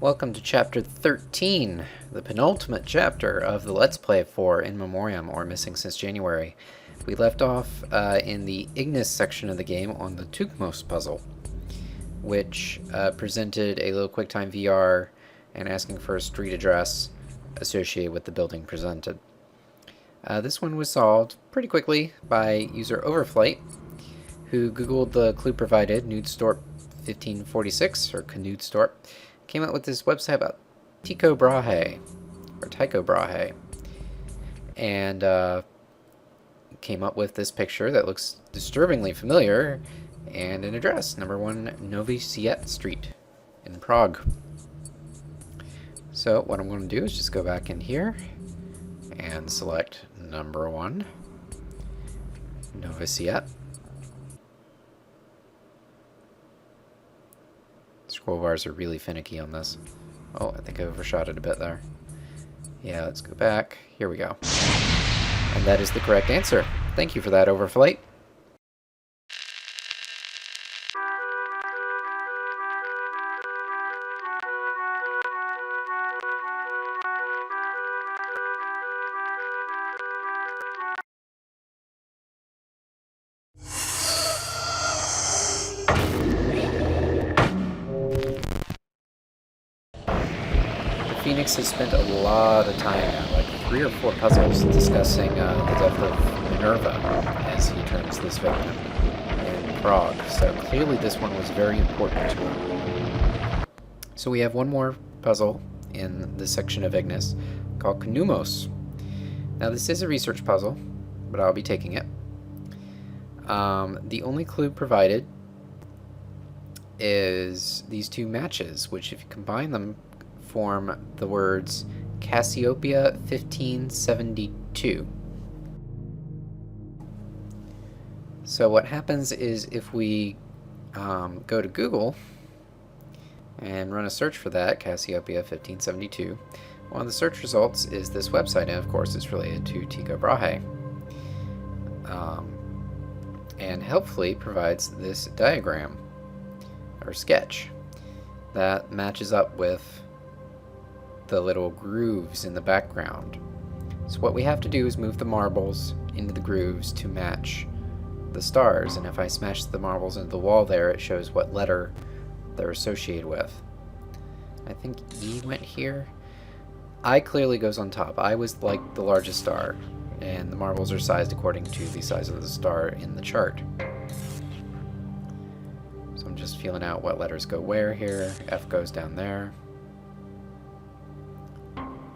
Welcome to Chapter 13, the penultimate chapter of the Let's Play for In Memoriam, or Missing Since January. We left off in the Ignis section of the game on the TEUCHMOS puzzle, which presented a little QuickTime VR and asking for a street address associated with the building presented. This one was solved pretty quickly by user Overflight, who googled the clue provided, Knudestorp 1546, or Knudestorp, came up with this website about Tycho Brahe, and came up with this picture that looks disturbingly familiar, and an address, number 1 Novi Siet Street in Prague. So what I'm going to do is just go back in here and select number 1 Novi Siet. Scroll bars are really finicky on this. Oh, I think I overshot it a bit there. Yeah, let's go back. Here we go. And that is the correct answer. Thank you for that, Overflight. Phoenix has spent a lot of time now, like 3 or 4 puzzles, discussing the death of Minerva as he turns this victim in Prague. So clearly this one was very important to him. So we have one more puzzle in this section of Ignis called CHNOUMOS. Now this is a research puzzle, but I'll be taking it. The only clue provided is these 2 matches, which if you combine them form the words Cassiopeia 1572. So what happens is if we go to Google and run a search for that, Cassiopeia 1572, one of the search results is this website, and of course it's related to Tycho Brahe, and helpfully provides this diagram or sketch that matches up with the little grooves in the background. So what we have to do is move the marbles into the grooves to match the stars, and if I smash the marbles into the wall there, it shows what letter they're associated with. I think E went here. I clearly goes on top. I was like the largest star, and the marbles are sized according to the size of the star in the chart. So I'm just feeling out what letters go where here. F goes down there.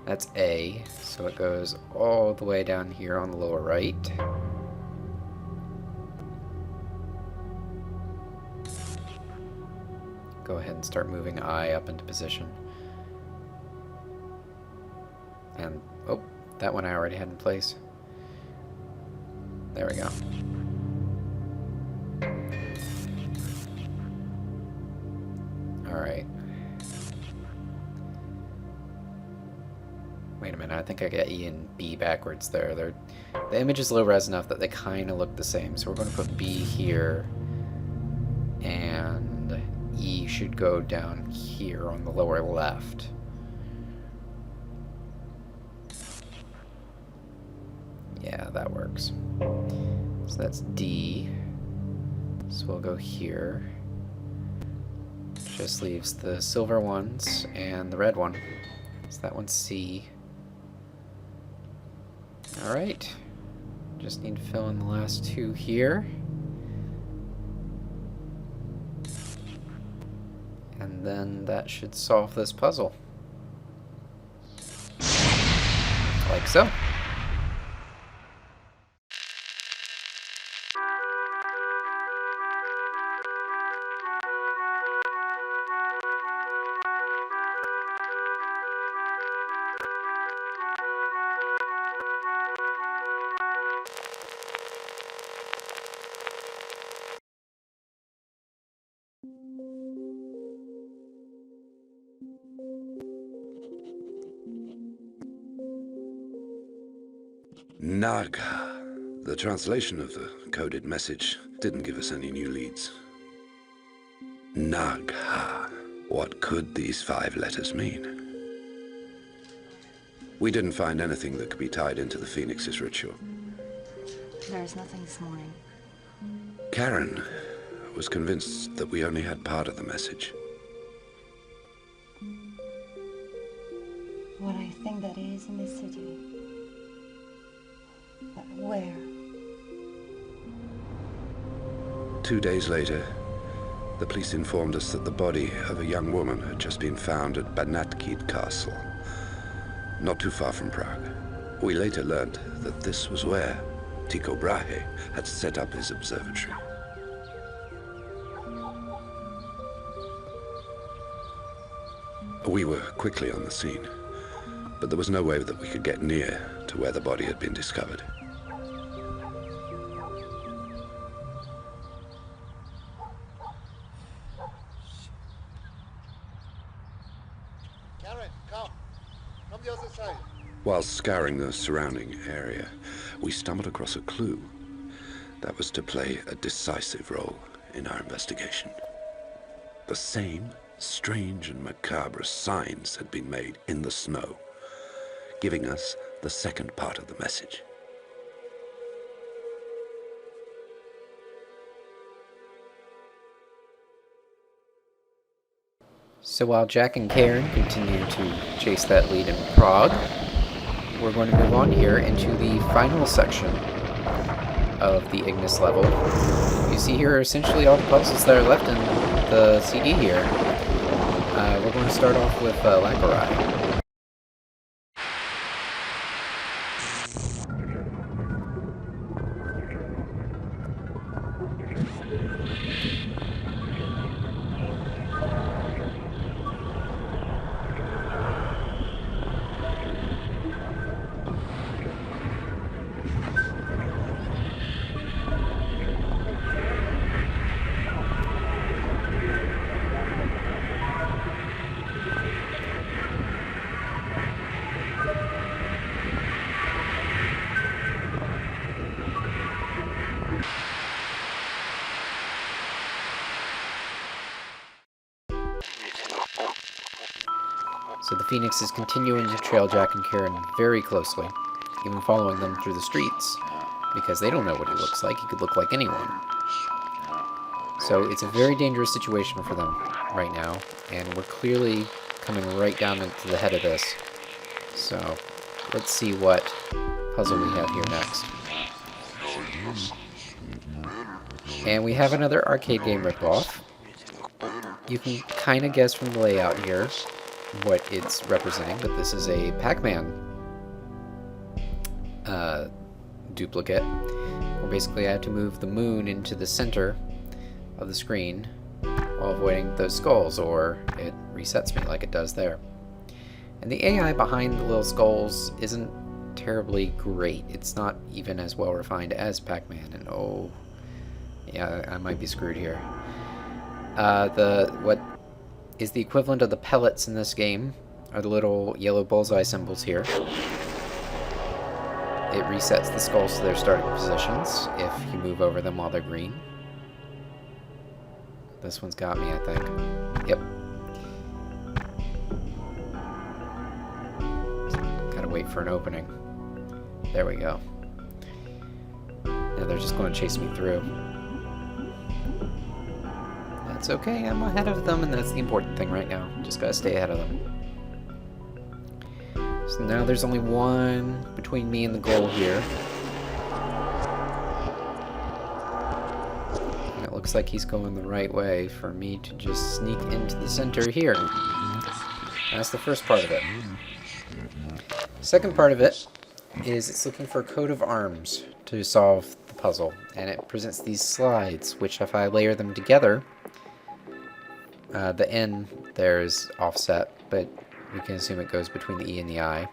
That's A, so it goes all the way down here on the lower right. Go ahead and start moving I up into position. And, oh, that one I already had in place. There we go. Alright. Wait a minute, I think I got E and B backwards there. The image is low res enough that they kind of look the same, so we're going to put B here, and E should go down here on the lower left. Yeah, that works. So that's D, so we'll go here. Just leaves the silver ones and the red one, so that one's C. Alright, just need to fill in the last 2 here. And then that should solve this puzzle. Like so. Naga. The translation of the coded message didn't give us any new leads. Naga. What could these 5 letters mean? We didn't find anything that could be tied into the Phoenix's ritual. There is nothing this morning. Karen was convinced that we only had part of the message. What I think that is in this city. But where? 2 days later, the police informed us that the body of a young woman had just been found at Banatkid Castle, not too far from Prague. We later learned that this was where Tycho Brahe had set up his observatory. We were quickly on the scene, but there was no way that we could get near to where the body had been discovered. Karen, come. From the other side. While scouring the surrounding area, we stumbled across a clue that was to play a decisive role in our investigation. The same strange and macabre signs had been made in the snow, giving us the second part of the message. So while Jack and Karen continue to chase that lead in Prague, we're going to move on here into the final section of the Ignis level. You see here are essentially all the puzzles that are left in the CD here. We're going to start off with LACHORI. So the Phoenix is continuing to trail Jack and Karen very closely, even following them through the streets, because they don't know what he looks like. He could look like anyone. So it's a very dangerous situation for them right now, and we're clearly coming right down into the head of this. So let's see what puzzle we have here next. And we have another arcade game ripoff. You can kind of guess from the layout here what it's representing, but this is a Pac-Man duplicate, where basically I have to move the moon into the center of the screen while avoiding those skulls, or it resets me like it does there. And the AI behind the little skulls isn't terribly great. It's not even as well refined as Pac-Man, and oh, yeah, I might be screwed here. What is the equivalent of the pellets in this game are the little yellow bullseye symbols here. It resets the skulls to their starting positions if you move over them while they're green. This one's got me, I think. Yep. Gotta wait for an opening. There we go. Yeah, they're just going to chase me through. That's okay, I'm ahead of them, and that's the important thing right now. Just gotta stay ahead of them. So now there's only one between me and the goal here. And it looks like he's going the right way for me to just sneak into the center here. That's the first part of it. Second part of it is it's looking for a coat of arms to solve the puzzle. And it presents these slides, which if I layer them together, the N there is offset, but we can assume it goes between the E and the I.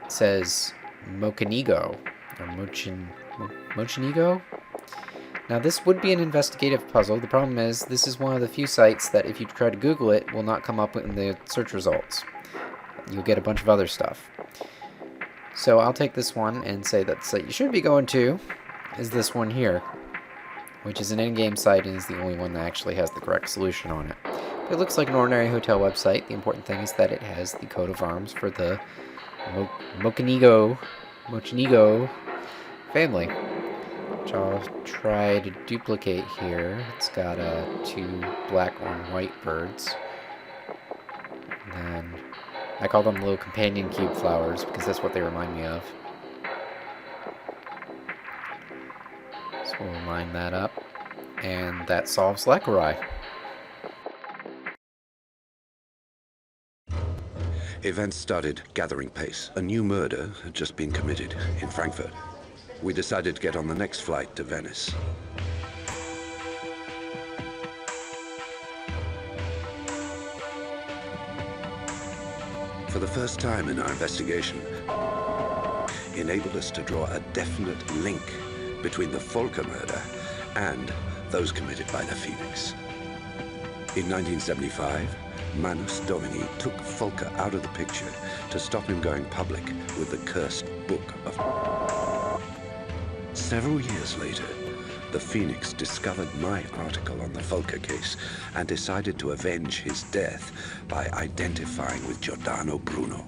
It says Mochinigo, or Mochinigo? Now this would be an investigative puzzle. The problem is this is one of the few sites that if you try to Google it will not come up in the search results. You'll get a bunch of other stuff. So I'll take this one and say that the site you should be going to is this one here. which is an in-game site and is the only one that actually has the correct solution on it. But it looks like an ordinary hotel website. The important thing is that it has the coat of arms for the Mochenigo family, which I'll try to duplicate here. It's got 2 black and white birds. And then I call them little companion cube flowers because that's what they remind me of. So we'll line that up, and that solves LACHORI. Events started gathering pace. A new murder had just been committed in Frankfurt. We decided to get on the next flight to Venice. For the first time in our investigation, enabled us to draw a definite link between the Volker murder and those committed by the Phoenix. In 1975, Manus Domini took Volker out of the picture to stop him going public with the cursed Book of... Several years later, the Phoenix discovered my article on the Volker case and decided to avenge his death by identifying with Giordano Bruno.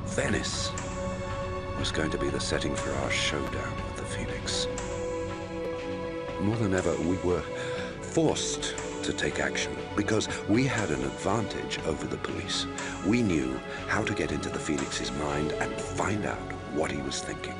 Venice was going to be the setting for our showdown with the Phoenix. More than ever, we were forced to take action because we had an advantage over the police. We knew how to get into the Phoenix's mind and find out what he was thinking.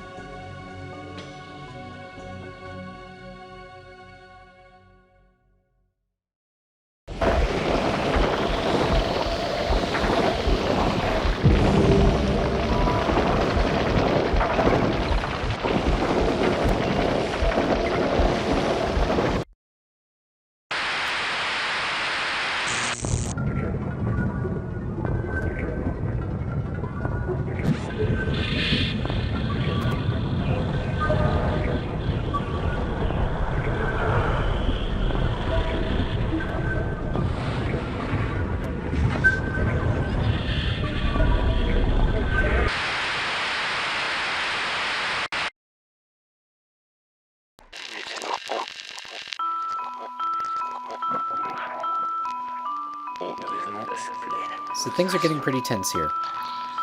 So things are getting pretty tense here.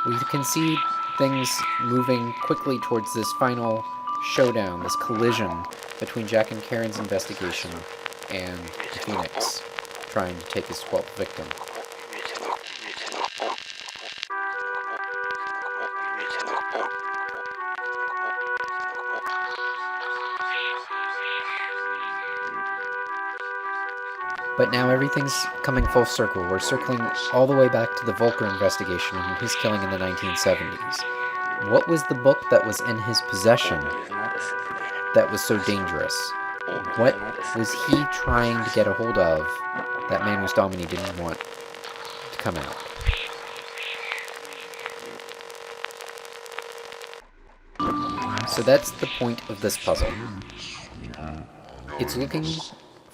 We can see things moving quickly towards this final showdown, this collision between Jack and Karen's investigation and the Phoenix trying to take his 12th victim. But now everything's coming full circle. We're circling all the way back to the Volker investigation and his killing in the 1970s. What was the book that was in his possession that was so dangerous? What was he trying to get a hold of that Manus Domini didn't want to come out? So that's the point of this puzzle. It's looking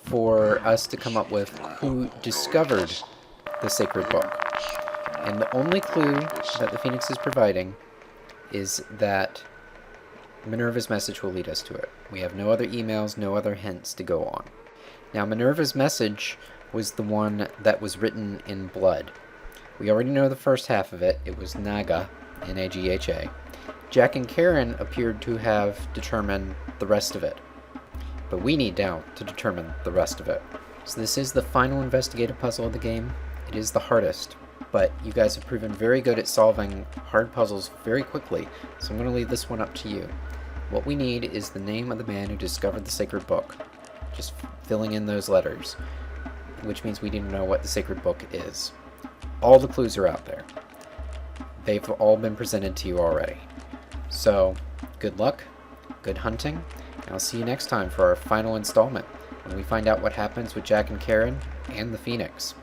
for us to come up with who discovered the sacred book. And the only clue that the Phoenix is providing is that Minerva's message will lead us to it. We have no other emails, no other hints to go on. Now, Minerva's message was the one that was written in blood. We already know the first half of it. It was Naga, N-A-G-H-A. Jack and Karen appeared to have determined the rest of it. But we need now to determine the rest of it. So this is the final investigative puzzle of the game. It is the hardest, but you guys have proven very good at solving hard puzzles very quickly, so I'm going to leave this one up to you. What we need is the name of the man who discovered the sacred book. Just filling in those letters, which means we need to know what the sacred book is. All the clues are out there. They've all been presented to you already. So, good luck, good hunting, and I'll see you next time for our final installment, when we find out what happens with Jack and Karen and the Phoenix.